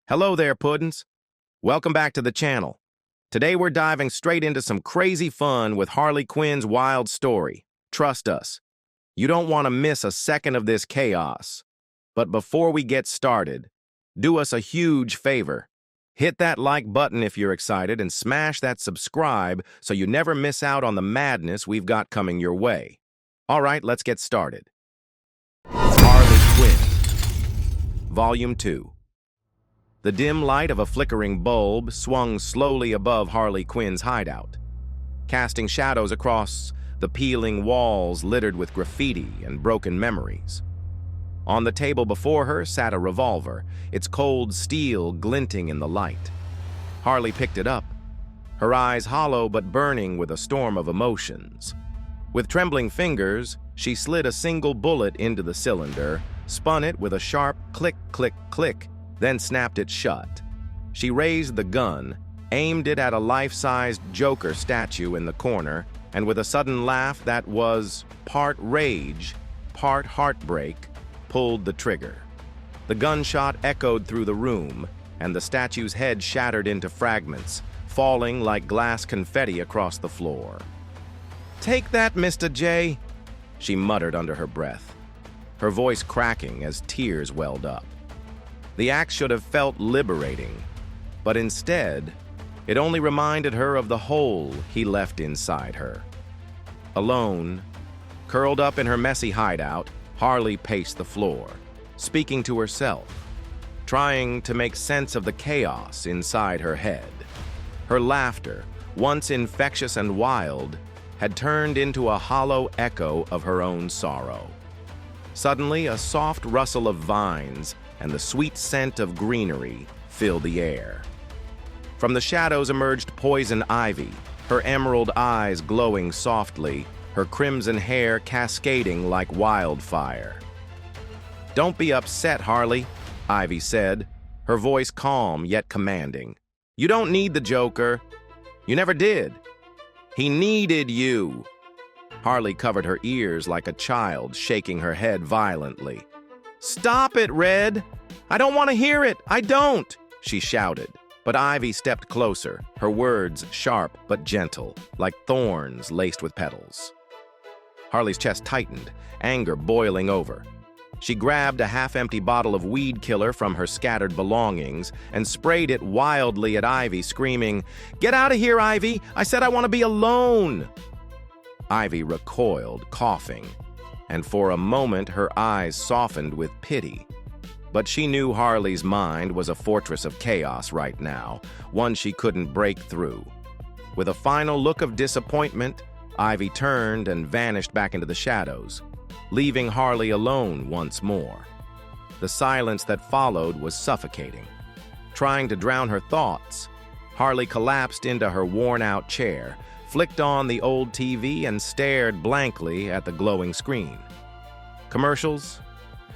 Hello there, Puddins. Welcome back to the channel. Today we're diving straight into some crazy fun with Harley Quinn's wild story. Trust us, you don't want to miss a second of this chaos. But before we get started, do us a huge favor. Hit that like button if you're excited and smash that subscribe so you never miss out on the madness we've got coming your way. All right, let's get started. Harley Quinn, Volume 2. The dim light of a flickering bulb swung slowly above Harley Quinn's hideout, casting shadows across the peeling walls littered with graffiti and broken memories. On the table before her sat a revolver, its cold steel glinting in the light. Harley picked it up, her eyes hollow but burning with a storm of emotions. With trembling fingers, she slid a single bullet into the cylinder, spun it with a sharp click, click, click, then snapped it shut. She raised the gun, aimed it at a life-sized Joker statue in the corner, and with a sudden laugh that was part rage, part heartbreak, pulled the trigger. The gunshot echoed through the room, and the statue's head shattered into fragments, falling like glass confetti across the floor. "Take that, Mr. J," she muttered under her breath, her voice cracking as tears welled up. The act should have felt liberating, but instead, it only reminded her of the hole he left inside her. Alone, curled up in her messy hideout, Harley paced the floor, speaking to herself, trying to make sense of the chaos inside her head. Her laughter, once infectious and wild, had turned into a hollow echo of her own sorrow. Suddenly, a soft rustle of vines and the sweet scent of greenery filled the air. From the shadows emerged Poison Ivy, her emerald eyes glowing softly, her crimson hair cascading like wildfire. "Don't be upset, Harley," Ivy said, her voice calm yet commanding. "You don't need the Joker. You never did. He needed you." Harley covered her ears like a child, shaking her head violently. "Stop it, Red! I don't want to hear it! I don't!" she shouted. But Ivy stepped closer, her words sharp but gentle, like thorns laced with petals. Harley's chest tightened, anger boiling over. She grabbed a half-empty bottle of weed killer from her scattered belongings and sprayed it wildly at Ivy, screaming, "Get out of here, Ivy! I said I want to be alone!" Ivy recoiled, coughing, and for a moment her eyes softened with pity. But she knew Harley's mind was a fortress of chaos right now, one she couldn't break through. With a final look of disappointment, Ivy turned and vanished back into the shadows, leaving Harley alone once more. The silence that followed was suffocating. Trying to drown her thoughts, Harley collapsed into her worn-out chair, flicked on the old TV, and stared blankly at the glowing screen. Commercials,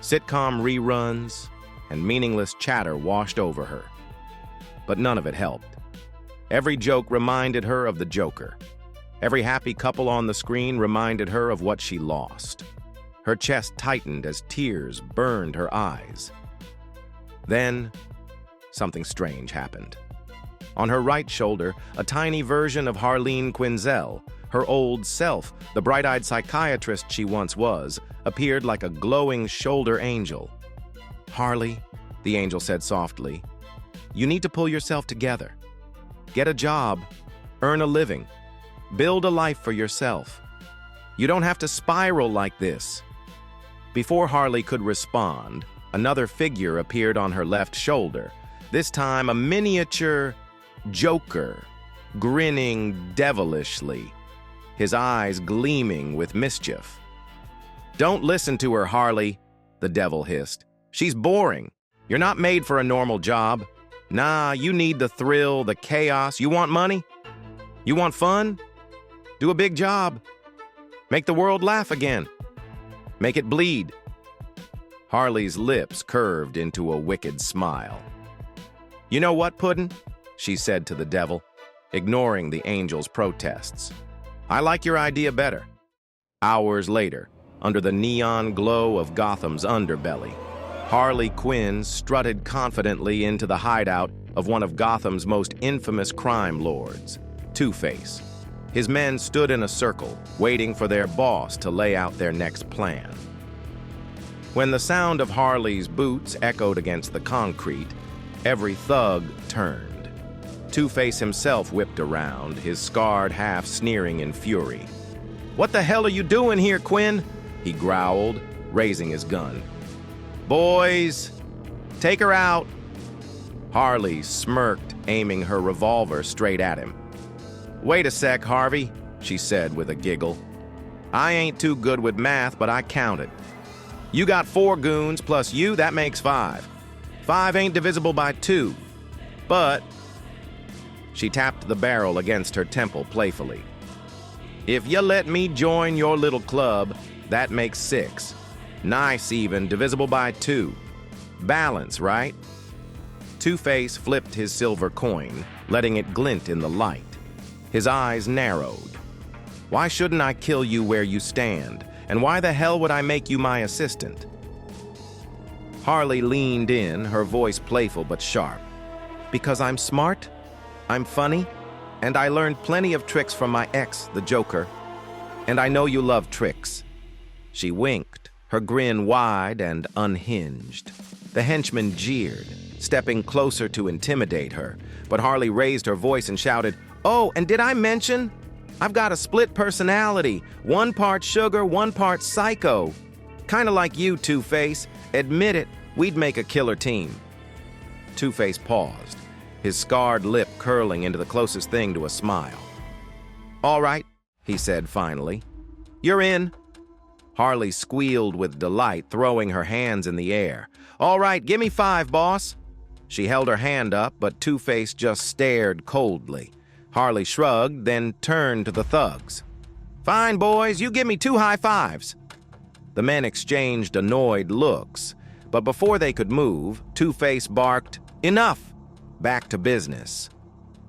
sitcom reruns, and meaningless chatter washed over her. But none of it helped. Every joke reminded her of the Joker. Every happy couple on the screen reminded her of what she lost. Her chest tightened as tears burned her eyes. Then, something strange happened. On her right shoulder, a tiny version of Harleen Quinzel, her old self, the bright-eyed psychiatrist she once was, appeared like a glowing shoulder angel. "Harley," the angel said softly, "you need to pull yourself together. Get a job, earn a living, build a life for yourself. You don't have to spiral like this." Before Harley could respond, another figure appeared on her left shoulder, this time a miniature Joker, grinning devilishly, his eyes gleaming with mischief. "Don't listen to her, Harley," the devil hissed. "She's boring. You're not made for a normal job. Nah, you need the thrill, the chaos. You want money? You want fun? Do a big job. Make the world laugh again. Make it bleed." Harley's lips curved into a wicked smile. "You know what, Puddin'?" she said to the devil, ignoring the angel's protests. "I like your idea better." Hours later, under the neon glow of Gotham's underbelly, Harley Quinn strutted confidently into the hideout of one of Gotham's most infamous crime lords, Two-Face. His men stood in a circle, waiting for their boss to lay out their next plan. When the sound of Harley's boots echoed against the concrete, every thug turned. Two-Face himself whipped around, his scarred half sneering in fury. "What the hell are you doing here, Quinn?" he growled, raising his gun. "Boys, take her out." Harley smirked, aiming her revolver straight at him. "Wait a sec, Harvey," she said with a giggle. "I ain't too good with math, but I counted. You got 4 goons plus you, that makes 5. 5 ain't divisible by 2, but..." She tapped the barrel against her temple playfully. "If you let me join your little club, that makes 6. Nice even, divisible by 2. Balance, right?" Two-Face flipped his silver coin, letting it glint in the light. His eyes narrowed. "Why shouldn't I kill you where you stand? And why the hell would I make you my assistant?" Harley leaned in, her voice playful but sharp. "Because I'm smart, I'm funny, and I learned plenty of tricks from my ex, the Joker. And I know you love tricks." She winked, her grin wide and unhinged. The henchman jeered, stepping closer to intimidate her, but Harley raised her voice and shouted, "Oh, and did I mention? I've got a split personality, 1 part sugar, 1 part psycho. Kinda like you, Two-Face. Admit it, we'd make a killer team." Two-Face paused, his scarred lip curling into the closest thing to a smile. "All right," he said finally. "You're in." Harley squealed with delight, throwing her hands in the air. "All right, give me 5, boss." She held her hand up, but Two-Face just stared coldly. Harley shrugged, then turned to the thugs. "Fine, boys, you give me 2 high fives." The men exchanged annoyed looks, but before they could move, Two-Face barked, "Enough! Back to business."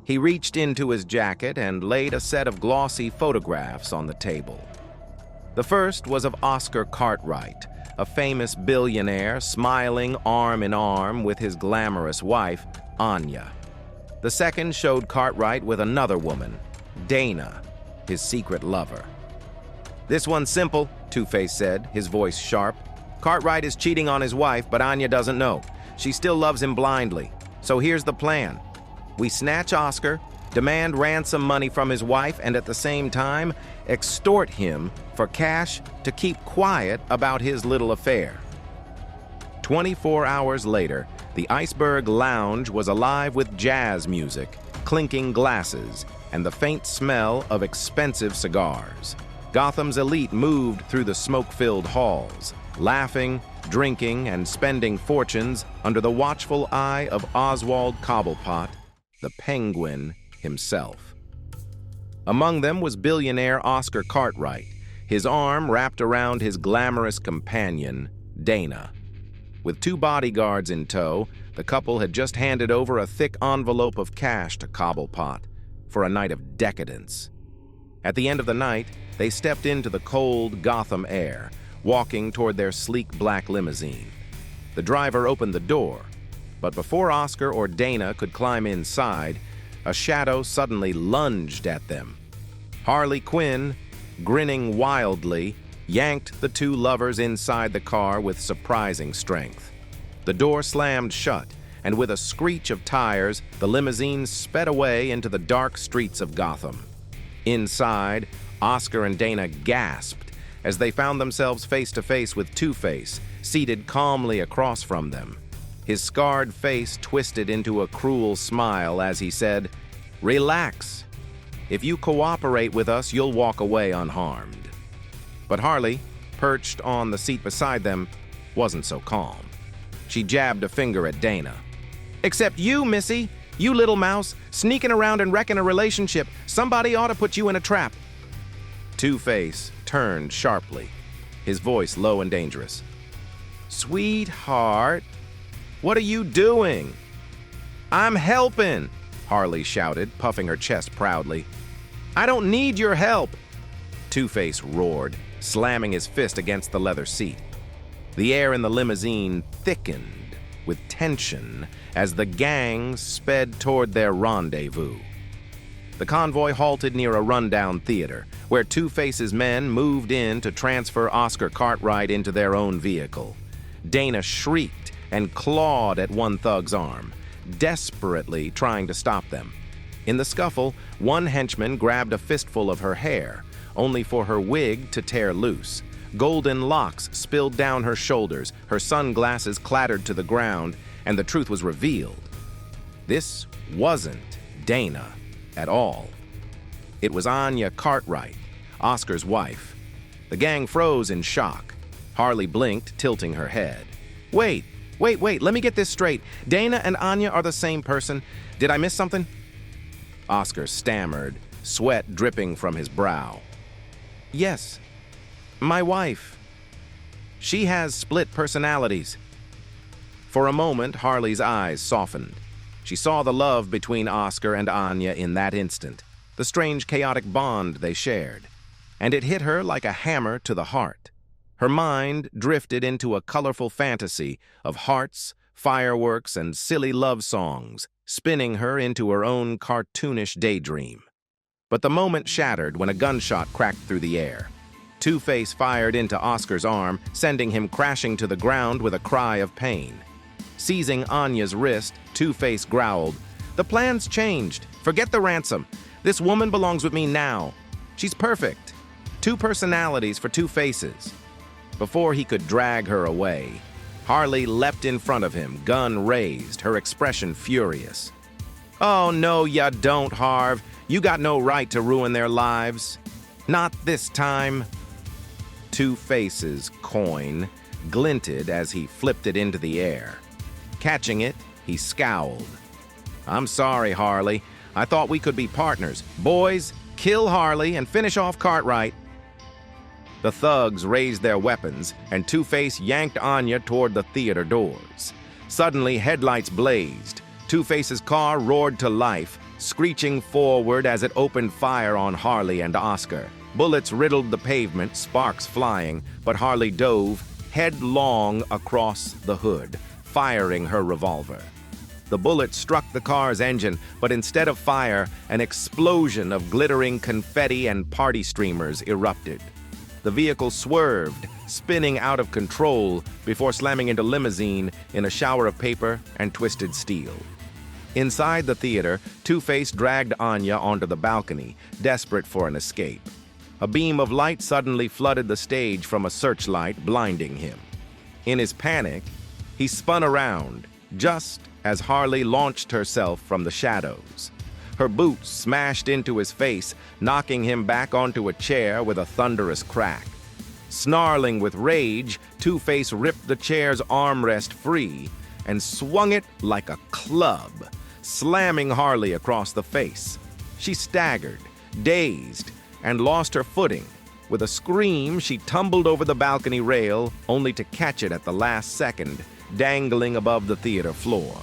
He reached into his jacket and laid a set of glossy photographs on the table. The first was of Oscar Cartwright, a famous billionaire smiling arm in arm with his glamorous wife, Anya. The second showed Cartwright with another woman, Dana, his secret lover. "This one's simple," Two-Face said, his voice sharp. "Cartwright is cheating on his wife, but Anya doesn't know. She still loves him blindly. So here's the plan. We snatch Oscar, demand ransom money from his wife, and at the same time, extort him for cash to keep quiet about his little affair." 24 hours later, the Iceberg Lounge was alive with jazz music, clinking glasses, and the faint smell of expensive cigars. Gotham's elite moved through the smoke-filled halls, laughing, drinking, and spending fortunes under the watchful eye of Oswald Cobblepot, the Penguin himself. Among them was billionaire Oscar Cartwright, his arm wrapped around his glamorous companion, Dana. With 2 bodyguards in tow, the couple had just handed over a thick envelope of cash to Cobblepot for a night of decadence. At the end of the night, they stepped into the cold Gotham air, walking toward their sleek black limousine. The driver opened the door, but before Oscar or Dana could climb inside, a shadow suddenly lunged at them. Harley Quinn, grinning wildly, yanked the 2 lovers inside the car with surprising strength. The door slammed shut, and with a screech of tires, the limousine sped away into the dark streets of Gotham. Inside, Oscar and Dana gasped as they found themselves face to face with Two-Face, seated calmly across from them. His scarred face twisted into a cruel smile as he said, "Relax. If you cooperate with us, you'll walk away unharmed." But Harley, perched on the seat beside them, wasn't so calm. She jabbed a finger at Dana. "Except you, Missy. You little mouse, sneaking around and wrecking a relationship. Somebody ought to put you in a trap." Two-Face turned sharply, his voice low and dangerous. "Sweetheart, what are you doing?" "I'm helping," Harley shouted, puffing her chest proudly. "I don't need your help." Two-Face roared, slamming his fist against the leather seat. The air in the limousine thickened with tension as the gang sped toward their rendezvous. The convoy halted near a rundown theater, where Two-Face's men moved in to transfer Oscar Cartwright into their own vehicle. Dana shrieked and clawed at one thug's arm, desperately trying to stop them. In the scuffle, one henchman grabbed a fistful of her hair, only for her wig to tear loose. Golden locks spilled down her shoulders, her sunglasses clattered to the ground, and the truth was revealed. This wasn't Dana at all. It was Anya Cartwright, Oscar's wife. The gang froze in shock. Harley blinked, tilting her head. Wait, let me get this straight. Dana and Anya are the same person. Did I miss something? Oscar stammered, sweat dripping from his brow. Yes, my wife. She has split personalities. For a moment, Harley's eyes softened. She saw the love between Oscar and Anya in that instant, the strange, chaotic bond they shared, and it hit her like a hammer to the heart. Her mind drifted into a colorful fantasy of hearts, fireworks, and silly love songs, spinning her into her own cartoonish daydream. But the moment shattered when a gunshot cracked through the air. Two-Face fired into Oscar's arm, sending him crashing to the ground with a cry of pain. Seizing Anya's wrist, Two-Face growled, "The plan's changed. Forget the ransom. This woman belongs with me now. She's perfect. 2 personalities for 2 faces." Before he could drag her away, Harley leapt in front of him, gun raised, her expression furious. "Oh, no, ya don't, Harv. You got no right to ruin their lives. Not this time." Two-Face's coin glinted as he flipped it into the air. Catching it, he scowled. "I'm sorry, Harley. I thought we could be partners. Boys, kill Harley and finish off Cartwright." The thugs raised their weapons, and Two-Face yanked Anya toward the theater doors. Suddenly, headlights blazed. Two-Face's car roared to life, screeching forward as it opened fire on Harley and Oscar. Bullets riddled the pavement, sparks flying, but Harley dove headlong across the hood, firing her revolver. The bullet struck the car's engine, but instead of fire, an explosion of glittering confetti and party streamers erupted. The vehicle swerved, spinning out of control before slamming into limousine in a shower of paper and twisted steel. Inside the theater, Two-Face dragged Anya onto the balcony, desperate for an escape. A beam of light suddenly flooded the stage from a searchlight, blinding him. In his panic, he spun around, just as Harley launched herself from the shadows. Her boots smashed into his face, knocking him back onto a chair with a thunderous crack. Snarling with rage, Two-Face ripped the chair's armrest free and swung it like a club, slamming Harley across the face. She staggered, dazed, and lost her footing. With a scream, she tumbled over the balcony rail, only to catch it at the last second, dangling above the theater floor.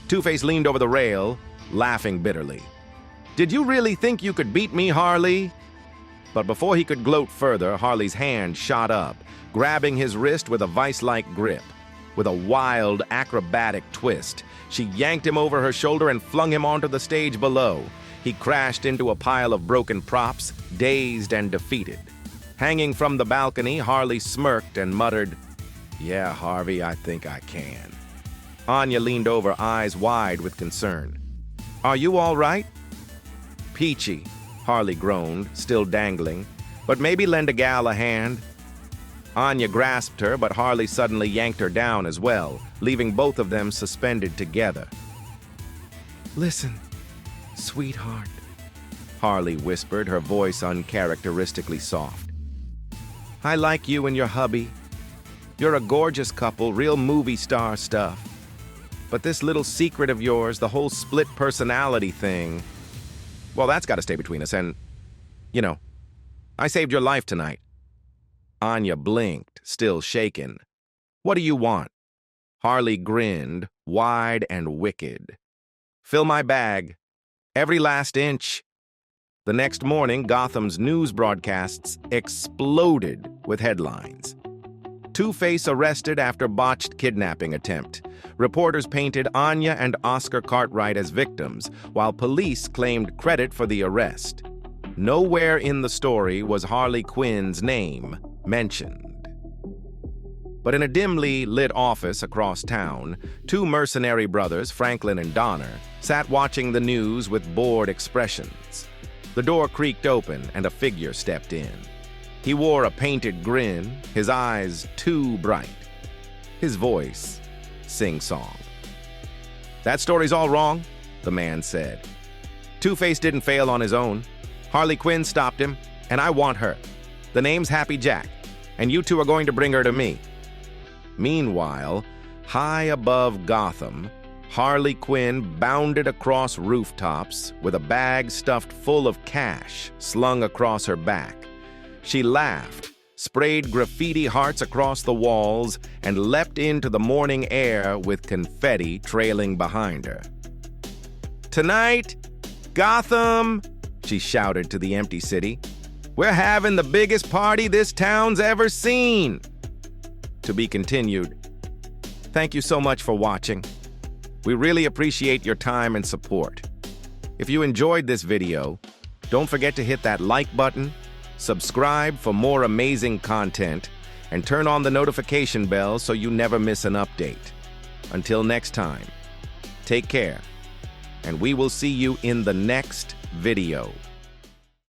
Two-Face leaned over the rail, laughing bitterly. "Did you really think you could beat me, Harley?" But before he could gloat further, Harley's hand shot up, grabbing his wrist with a vice-like grip. With a wild, acrobatic twist, she yanked him over her shoulder and flung him onto the stage below. He crashed into a pile of broken props, dazed and defeated. Hanging from the balcony, Harley smirked and muttered, "Yeah, Harvey, I think I can." Anya leaned over, eyes wide with concern. "Are you all right?" "Peachy," Harley groaned, still dangling. "But maybe lend a gal a hand." Anya grasped her, but Harley suddenly yanked her down as well, leaving both of them suspended together. "Listen, sweetheart," Harley whispered, her voice uncharacteristically soft. "I like you and your hubby. You're a gorgeous couple, real movie star stuff. But this little secret of yours, the whole split personality thing, well, that's got to stay between us, and, I saved your life tonight." Anya blinked, still shaken. "What do you want?" Harley grinned, wide and wicked. "Fill my bag. Every last inch." The next morning, Gotham's news broadcasts exploded with headlines. Two-Face arrested after botched kidnapping attempt. Reporters painted Anya and Oscar Cartwright as victims, while police claimed credit for the arrest. Nowhere in the story was Harley Quinn's name mentioned. But in a dimly lit office across town, two mercenary brothers, Franklin and Donner, sat watching the news with bored expressions. The door creaked open and a figure stepped in. He wore a painted grin, his eyes too bright. His voice, sing-song. "That story's all wrong," the man said. "Two-Face didn't fail on his own. Harley Quinn stopped him, and I want her. The name's Happy Jack, and you two are going to bring her to me." Meanwhile, high above Gotham, Harley Quinn bounded across rooftops with a bag stuffed full of cash slung across her back. She laughed, sprayed graffiti hearts across the walls, and leapt into the morning air with confetti trailing behind her. "Tonight, Gotham," she shouted to the empty city, "we're having the biggest party this town's ever seen." To be continued. Thank you so much for watching. We really appreciate your time and support. If you enjoyed this video, don't forget to hit that like button, subscribe for more amazing content, and turn on the notification bell so you never miss an update. Until next time, take care, and we will see you in the next video.